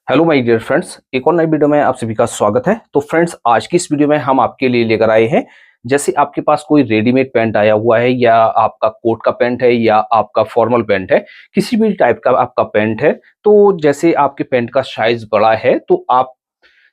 Hello my dear friends, एक और नई वीडियो में आप सभी का स्वागत है। तो फ्रेंड्स, आज की इस वीडियो में हम आपके लिए लेकर आए हैं, जैसे आपके पास कोई रेडीमेड पैंट आया हुआ है या आपका कोट का पैंट है या आपका फॉर्मल पैंट है, किसी भी टाइप का आपका पैंट है। तो जैसे आपके पैंट का साइज बड़ा है तो आप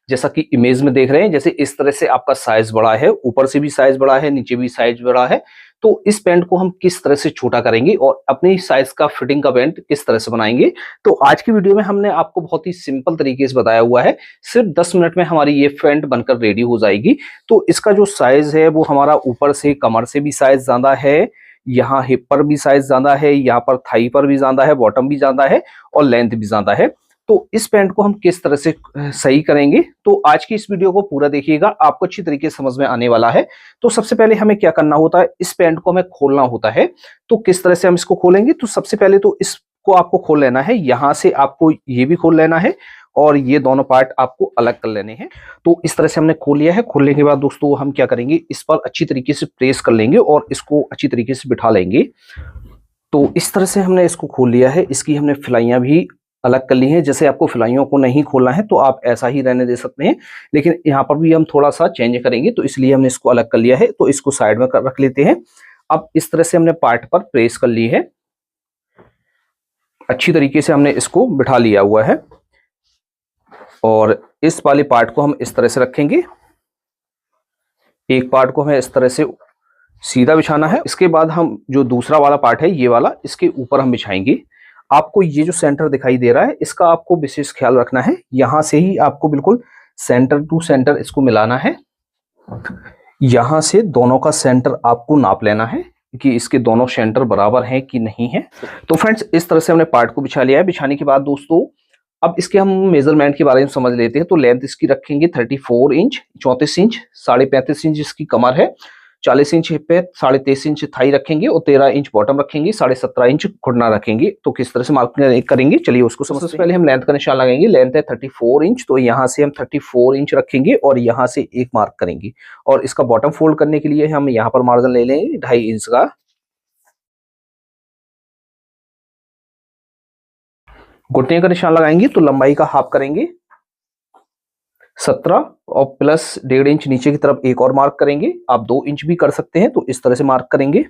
जैसा कि इमेज में देख रहे हैं, जैसे इस तरह से आपका साइज बड़ा है, ऊपर से भी साइज बड़ा है, नीचे भी साइज बड़ा है। तो इस पैंट को हम किस तरह से छोटा करेंगे और अपनी साइज का फिटिंग का पैंट किस तरह से बनाएंगे, तो आज की वीडियो में हमने आपको बहुत ही सिंपल तरीके से बताया हुआ है। सिर्फ 10 मिनट में हमारी ये पैंट बनकर रेडी हो जाएगी। तो इसका जो साइज है वो हमारा ऊपर से कमर से भी साइज ज्यादा है, यहाँ हिप पर भी साइज ज्यादा है, यहाँ पर थाई पर भी ज्यादा है, बॉटम भी ज्यादा है और लेंथ भी ज्यादा है। तो इस पैंट को हम किस तरह से सही करेंगे, तो आज की इस वीडियो को पूरा देखिएगा, आपको अच्छी तरीके से समझ में आने वाला है। तो सबसे पहले हमें क्या करना होता है, इस पैंट को हमें खोलना होता है। तो किस तरह से हम इसको खोलेंगे, तो सबसे पहले तो इसको आपको खोल लेना है, यहां से आपको ये भी खोल लेना है और ये दोनों पार्ट आपको अलग कर लेने हैं। तो इस तरह से हमने खोल लिया है। खोलने के बाद दोस्तों हम क्या करेंगे, इस पर अच्छी तरीके से प्रेस कर लेंगे और इसको अच्छी तरीके से बिठा लेंगे। तो इस तरह से हमने इसको खोल लिया है। इसकी हमने फिलाइयां भी अलग कर ली हैं। जैसे आपको फिलाइयों को नहीं खोलना है तो आप ऐसा ही रहने दे सकते हैं, लेकिन यहाँ पर भी हम थोड़ा सा चेंज करेंगे, तो इसलिए हमने इसको अलग कर लिया है। तो इसको साइड में रख लेते हैं। अब इस तरह से हमने पार्ट पर प्रेस कर ली है, अच्छी तरीके से हमने इसको बिठा लिया हुआ है और इस वाले पार्ट को हम इस तरह से रखेंगे। एक पार्ट को हमें इस तरह से सीधा बिछाना है। इसके बाद हम जो दूसरा वाला पार्ट है, ये वाला, इसके ऊपर हम बिछाएंगे। आपको ये जो सेंटर दिखाई दे रहा है, इसका आपको विशेष ख्याल रखना है। यहां से ही आपको बिल्कुल सेंटर टू सेंटर इसको मिलाना है। यहां से दोनों का सेंटर आपको नाप लेना है कि इसके दोनों सेंटर बराबर हैं कि नहीं है। तो फ्रेंड्स, इस तरह से हमने पार्ट को बिछा लिया है। बिछाने के बाद दोस्तों अब इसके हम मेजरमेंट के बारे में समझ लेते हैं। तो लेंथ इसकी रखेंगे 34 इंच, 34 इंच, 35.5 इंच इसकी कमर है, 40 इंच हिप है, 23.5 इंच थाई रखेंगे और 13 इंच बॉटम रखेंगे, 17.5 इंच घुटना रखेंगे। तो किस तरह से मार्क करेंगे, चलिए उसको समझते हैं। पहले हम लेंथ का निशान लगाएंगे। लेंथ है 34 इंच, तो यहाँ से हम 34 इंच रखेंगे और यहाँ से एक मार्क करेंगे। और इसका बॉटम फोल्ड करने के लिए हम यहाँ पर मार्जिन ले लेंगे 2.5 इंच का। घुटने का निशान लगाएंगे तो लंबाई का हाफ करेंगे 17 और प्लस 1.5 इंच नीचे की तरफ एक और मार्क करेंगे। आप 2 इंच भी कर सकते हैं, तो इस तरह से मार्क करेंगे।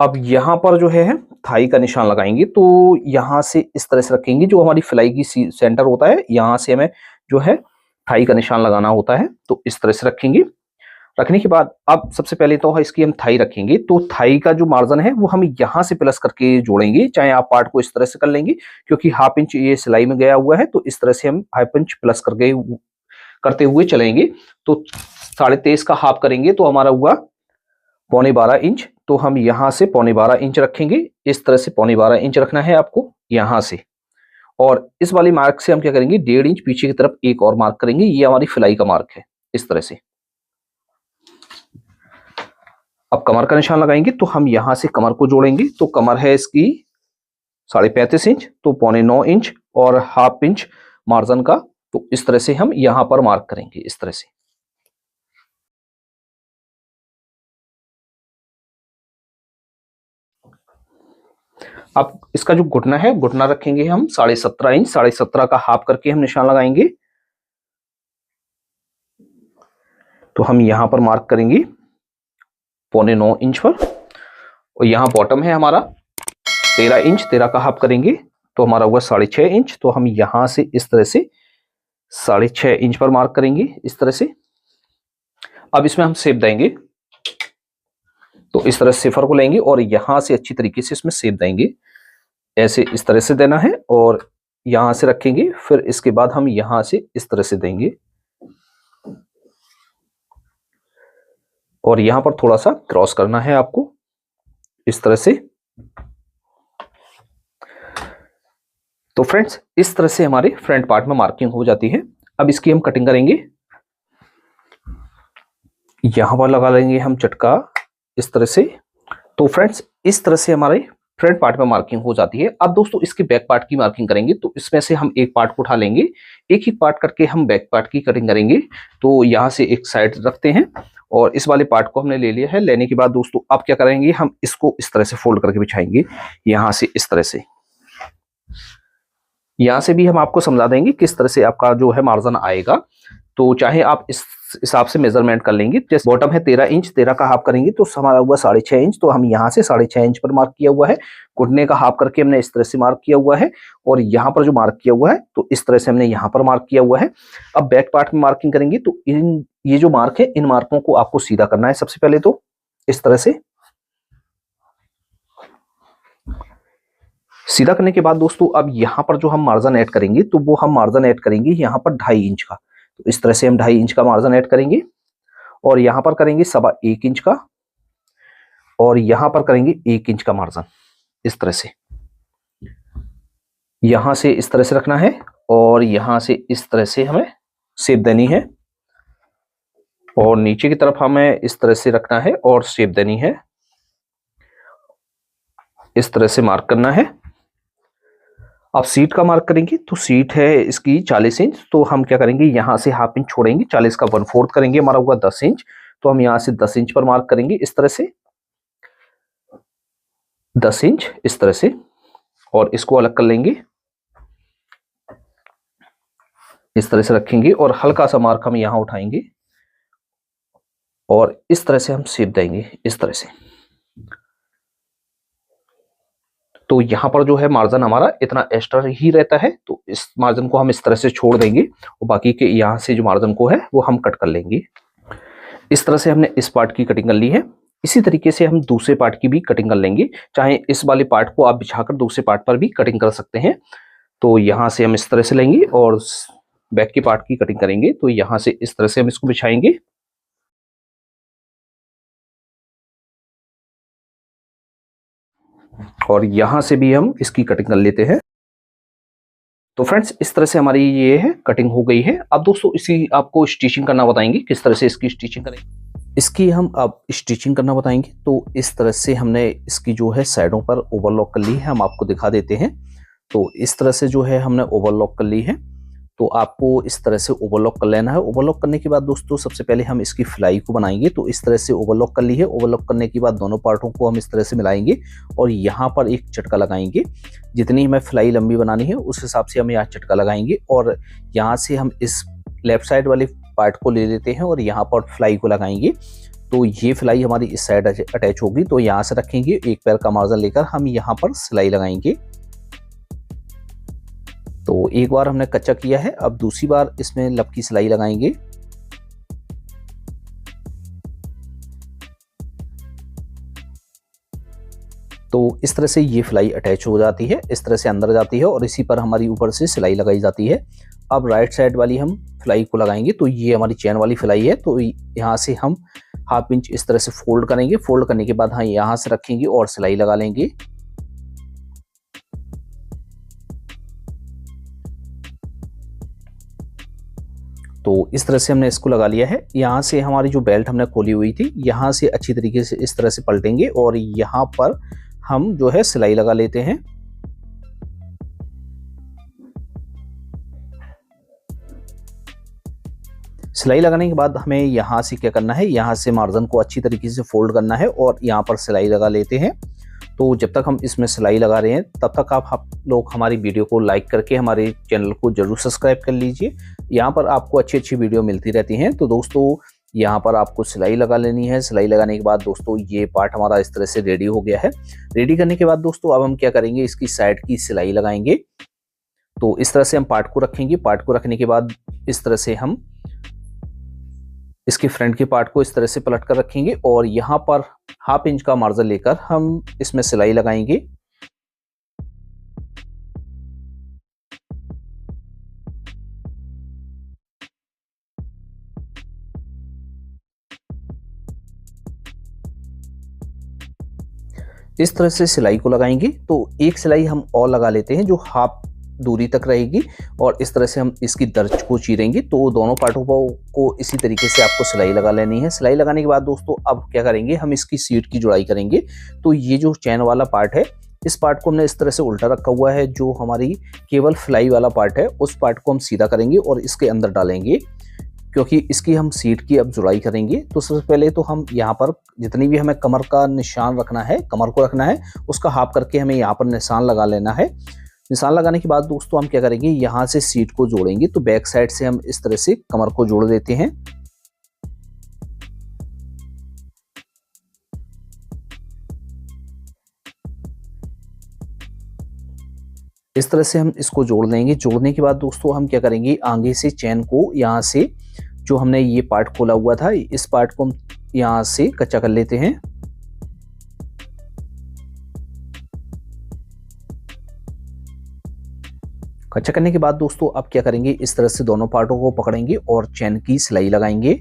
अब यहां पर जो है थाई का निशान लगाएंगे, तो यहां से इस तरह से रखेंगे। जो हमारी फिलाई की सेंटर होता है, यहां से हमें जो है थाई का निशान लगाना होता है। तो इस तरह से रखेंगे। रखने के बाद अब सबसे पहले तो इसकी हम थाई रखेंगे। तो थाई का जो मार्जिन है वो हम यहां से प्लस करके जोड़ेंगे। चाहे आप पार्ट को इस तरह से कर लेंगे, क्योंकि हाफ इंच ये सिलाई में गया हुआ है, तो इस तरह से हम हाफ इंच प्लस करके करते हुए चलेंगे। तो 23.5 का हाफ करेंगे तो हमारा हुआ 12.25 इंच। तो हम यहां से 12.25 इंच रखेंगे। इस तरह से 12.25 इंच रखना है आपको यहां से। और इस वाली मार्क से हम क्या करेंगे, 1.5 इंच पीछे की तरफ एक और मार्क करेंगे। ये हमारी फिलाई का मार्क है, इस तरह से। अब कमर का निशान लगाएंगे, तो हम यहां से कमर को जोड़ेंगे। तो कमर है इसकी 35.5 इंच, तो 9.25 इंच और हाफ इंच मार्जिन का। तो इस तरह से हम यहां पर मार्क करेंगे, इस तरह से। अब इसका जो घुटना है, घुटना रखेंगे हम 17.5 इंच। 17.5 का हाफ करके हम निशान लगाएंगे। तो हम यहां पर मार्क करेंगे 9.25 इंच पर। और यहाँ बॉटम है हमारा 13 इंच, 13 का हाफ करेंगे तो हमारा हुआ 6.5 इंच। तो हम यहां से इस तरह से 6.5 इंच पर मार्क करेंगे, इस तरह से। अब इसमें हम शेप देंगे। तो इस तरह से सिफर को लेंगे और यहां से अच्छी तरीके से इसमें शेप देंगे। ऐसे इस तरह से देना है और यहां से रखेंगे। फिर इसके बाद हम यहां से इस तरह से देंगे और यहां पर थोड़ा सा क्रॉस करना है आपको, इस तरह से। तो फ्रेंड्स, इस तरह से हमारे फ्रंट पार्ट में मार्किंग हो जाती है। अब इसकी हम कटिंग करेंगे। यहां पर लगा लेंगे हम चटका, इस तरह से। तो फ्रेंड्स, इस तरह से हमारे फ्रंट पार्ट में मार्किंग हो जाती है। अब दोस्तों इसके बैक पार्ट की मार्किंग करेंगे। तो इसमें से हम एक पार्ट को उठा लेंगे, एक ही पार्ट करके हम बैक पार्ट की कटिंग करेंगे। तो यहां से एक साइड रखते हैं और इस वाले पार्ट को हमने ले लिया है। लेने के बाद दोस्तों अब क्या करेंगे, हम इसको इस तरह से फोल्ड करके बिछाएंगे, यहां से इस तरह से। यहां से भी हम आपको समझा देंगे किस तरह से आपका जो है मार्जिन आएगा। तो चाहे आप इस हिसाब से मेजरमेंट कर लेंगे। जैसे बॉटम है 13 इंच, 13 का हाफ करेंगे तो हमारा हुआ 6.5 इंच, तो हम यहाँ से 6.5 इंच पर मार्क किया हुआ है। घुटने का हाफ करके हमने इस तरह से मार्क किया हुआ है, और यहाँ पर जो मार्क किया हुआ है तो इस तरह से हमने यहाँ पर मार्क किया हुआ है। अब बैक पार्ट में मार्किंग करेंगे तो ये जो मार्क है, इन मार्कों को आपको सीधा करना है सबसे पहले तो इस तरह से। सीधा करने के बाद दोस्तों अब यहाँ पर जो हम मार्जिन ऐड करेंगे तो वो हम मार्जिन ऐड करेंगे यहाँ पर 2.5 इंच का। तो इस तरह से हम 2.5 इंच का मार्जिन ऐड करेंगे, और यहाँ पर करेंगे 1.25 इंच का, और यहाँ पर करेंगे 1 इंच का मार्जिन। इस तरह से यहां से इस तरह से रखना है, और यहां से इस तरह से हमें शेप देनी है, और नीचे की तरफ हमें इस तरह से रखना है और शेप देनी है। इस तरह से मार्क करना है। अब सीट का मार्क करेंगे तो सीट है इसकी 40 इंच, तो हम क्या करेंगे, यहां से हाफ इंच छोड़ेंगे, 40 का 1/4 करेंगे, हमारा होगा 10 इंच। तो हम यहां से 10 इंच पर मार्क करेंगे इस तरह से, 10 इंच इस तरह से, और इसको अलग कर लेंगे, इस तरह से रखेंगे, और हल्का सा मार्क हम यहां उठाएंगे, और इस तरह से हम शेप देंगे इस तरह से। तो यहाँ पर जो है मार्जिन हमारा इतना एक्स्ट्रा ही रहता है, तो इस मार्जिन को हम इस तरह से छोड़ देंगे, और बाकी के यहाँ से जो मार्जिन को है वो हम कट कर लेंगे। इस तरह से हमने इस पार्ट की कटिंग कर ली है। इसी तरीके से हम दूसरे पार्ट की भी कटिंग कर लेंगे। चाहे इस वाले पार्ट को आप बिछाकर दूसरे पार्ट पर भी कटिंग कर सकते हैं। तो यहाँ से हम इस तरह से लेंगे और बैक की पार्ट की कटिंग करेंगे। तो यहाँ से इस तरह से हम इसको बिछाएंगे, और यहां से भी हम इसकी कटिंग कर लेते हैं। तो फ्रेंड्स इस तरह से हमारी ये है कटिंग हो गई है। अब दोस्तों इसी आपको स्टिचिंग करना बताएंगे, किस तरह से इसकी स्टिचिंग करेंगे। इसकी हम अब स्टिचिंग करना बताएंगे। तो इस तरह से हमने इसकी जो है साइडों पर ओवरलॉक कर ली है, हम आपको दिखा देते हैं। तो इस तरह से जो है हमने ओवरलॉक कर ली है। तो आपको इस तरह से ओवरलॉक कर लेना है। ओवरलॉक करने के बाद दोस्तों सबसे पहले हम इसकी फ्लाई को बनाएंगे। तो इस तरह से ओवरलॉक कर ली है। ओवरलॉक करने के बाद दोनों पार्टों को हम इस तरह से मिलाएंगे, और यहाँ पर एक झटका लगाएंगे। जितनी हमें फ्लाई लंबी बनानी है उस हिसाब से हम यहाँ झटका लगाएंगे, और यहाँ से हम इस लेफ्ट साइड वाले पार्ट को ले लेते हैं और यहाँ पर फ्लाई को लगाएंगे। तो ये फ्लाई हमारी इस साइड अटैच होगी। तो यहाँ से रखेंगे, एक पैर का मार्जिन लेकर हम यहाँ पर सिलाई लगाएंगे। तो एक बार हमने कच्चा किया है, अब दूसरी बार इसमें लब की सिलाई लगाएंगे। तो इस तरह से ये फ्लाई अटैच हो जाती है, इस तरह से अंदर जाती है, और इसी पर हमारी ऊपर से सिलाई लगाई जाती है। अब राइट साइड वाली हम फ्लाई को लगाएंगे। तो ये हमारी चैन वाली फ्लाई है। तो यहाँ से हम हाफ इंच इस तरह से फोल्ड करेंगे। फोल्ड करने के बाद हम यहाँ से रखेंगे और सिलाई लगा लेंगे। तो इस तरह से हमने इसको लगा लिया है। यहाँ से हमारी जो बेल्ट हमने खोली हुई थी, यहाँ से अच्छी तरीके से इस तरह से पलटेंगे, और यहाँ पर हम जो है सिलाई लगा लेते हैं। सिलाई लगाने के बाद हमें यहाँ से क्या करना है, यहाँ से मार्जिन को अच्छी तरीके से फोल्ड करना है, और यहाँ पर सिलाई लगा लेते हैं। तो जब तक हम इसमें सिलाई लगा रहे हैं तब तक आप लोग हमारी वीडियो को लाइक करके हमारे चैनल को जरूर सब्सक्राइब कर लीजिए। यहाँ पर आपको अच्छी अच्छी वीडियो मिलती रहती हैं। तो दोस्तों यहाँ पर आपको सिलाई लगा लेनी है। सिलाई लगाने के बाद दोस्तों ये पार्ट हमारा इस तरह से रेडी हो गया है। रेडी करने के बाद दोस्तों अब हम क्या करेंगे, इसकी साइड की सिलाई लगाएंगे। तो इस तरह से हम पार्ट को रखेंगे। पार्ट को रखने के बाद इस तरह से हम इसके फ्रंट के पार्ट को इस तरह से पलट कर रखेंगे, और यहाँ पर हाफ इंच का मार्जिन लेकर हम इसमें सिलाई लगाएंगे। इस तरह से सिलाई को लगाएंगे। तो एक सिलाई हम और लगा लेते हैं जो हाफ दूरी तक रहेगी, और इस तरह से हम इसकी दर्ज को चीरेंगे। तो दोनों पार्टों को इसी तरीके से आपको सिलाई लगा लेनी है। सिलाई लगाने के बाद दोस्तों अब क्या करेंगे, हम इसकी सीट की जुड़ाई करेंगे। तो ये जो चैन वाला पार्ट है, इस पार्ट को हमने इस तरह से उल्टा रखा हुआ है। जो हमारी केवल फ्लाई वाला पार्ट है उस पार्ट को हम सीधा करेंगे और इसके अंदर डालेंगे, क्योंकि इसकी हम सीट की अब जुड़ाई करेंगे। तो सबसे पहले तो हम यहाँ पर जितनी भी हमें कमर का निशान रखना है, कमर को रखना है, उसका हाफ करके हमें यहाँ पर निशान लगा लेना है। निशान लगाने के बाद दोस्तों हम क्या करेंगे, यहाँ से सीट को जोड़ेंगे। तो बैक साइड से हम इस तरह से कमर को जोड़ देते हैं। इस तरह से हम इसको जोड़ देंगे। जोड़ने के बाद दोस्तों हम क्या करेंगे, आगे से चैन को यहाँ से जो हमने ये पार्ट खोला हुआ था, इस पार्ट को हम यहाँ से कच्चा कर लेते हैं। कच्चा करने के बाद दोस्तों अब क्या करेंगे, इस तरह से दोनों पार्टों को पकड़ेंगे और चैन की सिलाई लगाएंगे।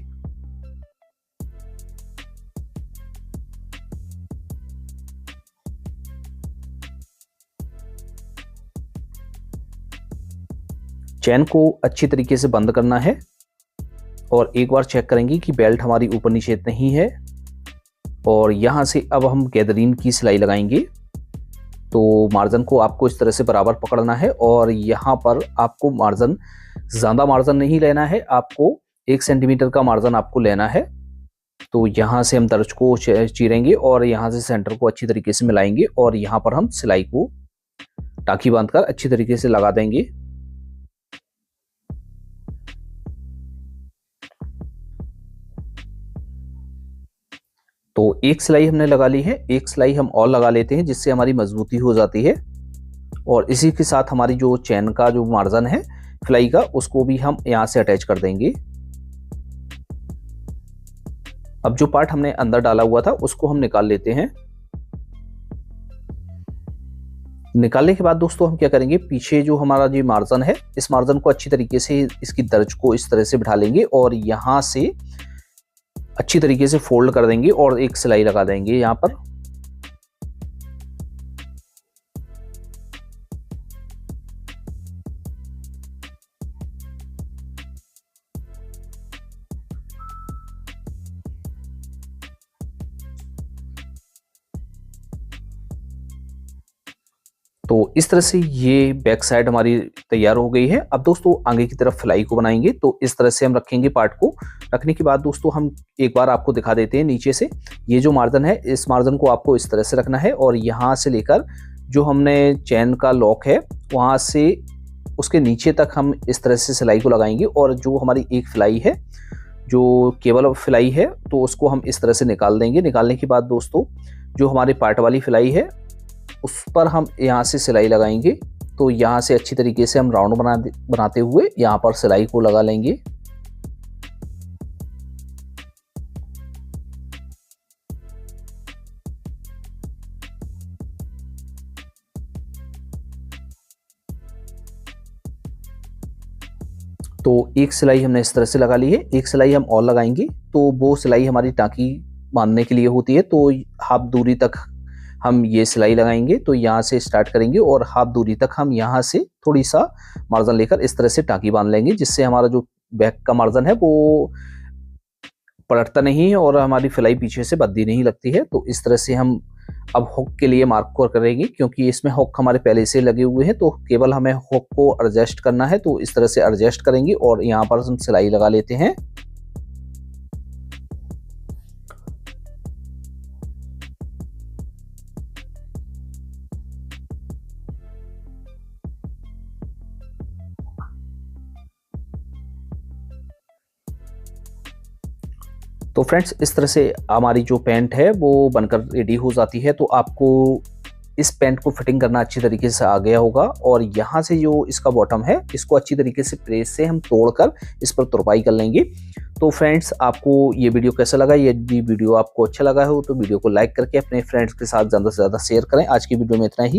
चैन को अच्छी तरीके से बंद करना है और एक बार चेक करेंगे कि बेल्ट हमारी ऊपर नीचे नहीं है। और यहाँ से अब हम गैदरीन की सिलाई लगाएंगे। तो मार्जिन को आपको इस तरह से बराबर पकड़ना है और यहाँ पर आपको मार्जिन, ज़्यादा मार्जिन नहीं लेना है, आपको 1 सेंटीमीटर का मार्जिन आपको लेना है। तो यहाँ से हम दर्ज को चीरेंगे और यहाँ से सेंटर को अच्छी तरीके से मिलाएंगे और यहाँ पर हम सिलाई को टाँकी बांधकर अच्छी तरीके से लगा देंगे। तो एक सिलाई हमने लगा ली है, एक सिलाई हम और लगा लेते हैं जिससे हमारी मजबूती हो जाती है। और इसी के साथ हमारी जो चैन का जो मार्जिन है सिलाई का, उसको भी हम यहाँ से अटैच कर देंगे। अब जो पार्ट हमने अंदर डाला हुआ था उसको हम निकाल लेते हैं। निकालने के बाद दोस्तों हम क्या करेंगे, पीछे जो हमारा जो मार्जिन है, इस मार्जिन को अच्छी तरीके से इसकी दर्ज को इस तरह से बिठा लेंगे और यहाँ से अच्छी तरीके से फोल्ड कर देंगे और एक सिलाई लगा देंगे यहाँ पर। तो इस तरह से ये बैक साइड हमारी तैयार हो गई है। अब दोस्तों आगे की तरफ सिलाई को बनाएंगे। तो इस तरह से हम रखेंगे पार्ट को। रखने के बाद दोस्तों हम एक बार आपको दिखा देते हैं नीचे से, ये जो मार्जिन है, इस मार्जिन को आपको इस तरह से रखना है और यहाँ से लेकर जो हमने चैन का लॉक है वहाँ से उसके नीचे तक हम इस तरह से सिलाई को लगाएंगे। और जो हमारी एक सिलाई है, जो केबल सिलाई है, तो उसको हम इस तरह से निकाल देंगे। निकालने के बाद दोस्तों जो हमारे पार्ट वाली सिलाई है उस पर हम यहाँ से सिलाई लगाएंगे। तो यहाँ से अच्छी तरीके से हम राउंड बनाते हुए यहाँ पर सिलाई को लगा लेंगे। तो एक सिलाई हमने इस तरह से लगा ली है, एक सिलाई हम और लगाएंगे। तो वो सिलाई हमारी टाँकी बांधने के लिए होती है। तो हाफ दूरी तक हम ये सिलाई लगाएंगे। तो यहाँ से स्टार्ट करेंगे और हाफ दूरी तक हम यहाँ से थोड़ी सा मार्जिन लेकर इस तरह से टाँकी बांध लेंगे, जिससे हमारा जो बैक का मार्जिन है वो पलटता नहीं है और हमारी सिलाई पीछे से भद्दी नहीं लगती है। तो इस तरह से हम अब हुक के लिए मार्क को करेंगे, क्योंकि इसमें हुक हमारे पहले से लगे हुए हैं। तो केवल हमें हुक को एडजस्ट करना है। तो इस तरह से एडजस्ट करेंगे और यहाँ पर हम सिलाई लगा लेते हैं। तो फ्रेंड्स इस तरह से हमारी जो पैंट है वो बनकर रेडी हो जाती है। तो आपको इस पैंट को फिटिंग करना अच्छी तरीके से आ गया होगा। और यहाँ से जो इसका बॉटम है, इसको अच्छी तरीके से प्रेस से हम तोड़कर इस पर तुरपाई कर लेंगे। तो फ्रेंड्स आपको ये वीडियो कैसा लगा? यदि वीडियो आपको अच्छा लगा हो तो वीडियो को लाइक करके अपने फ्रेंड्स के साथ ज़्यादा से ज़्यादा शेयर करें। आज की वीडियो में इतना ही।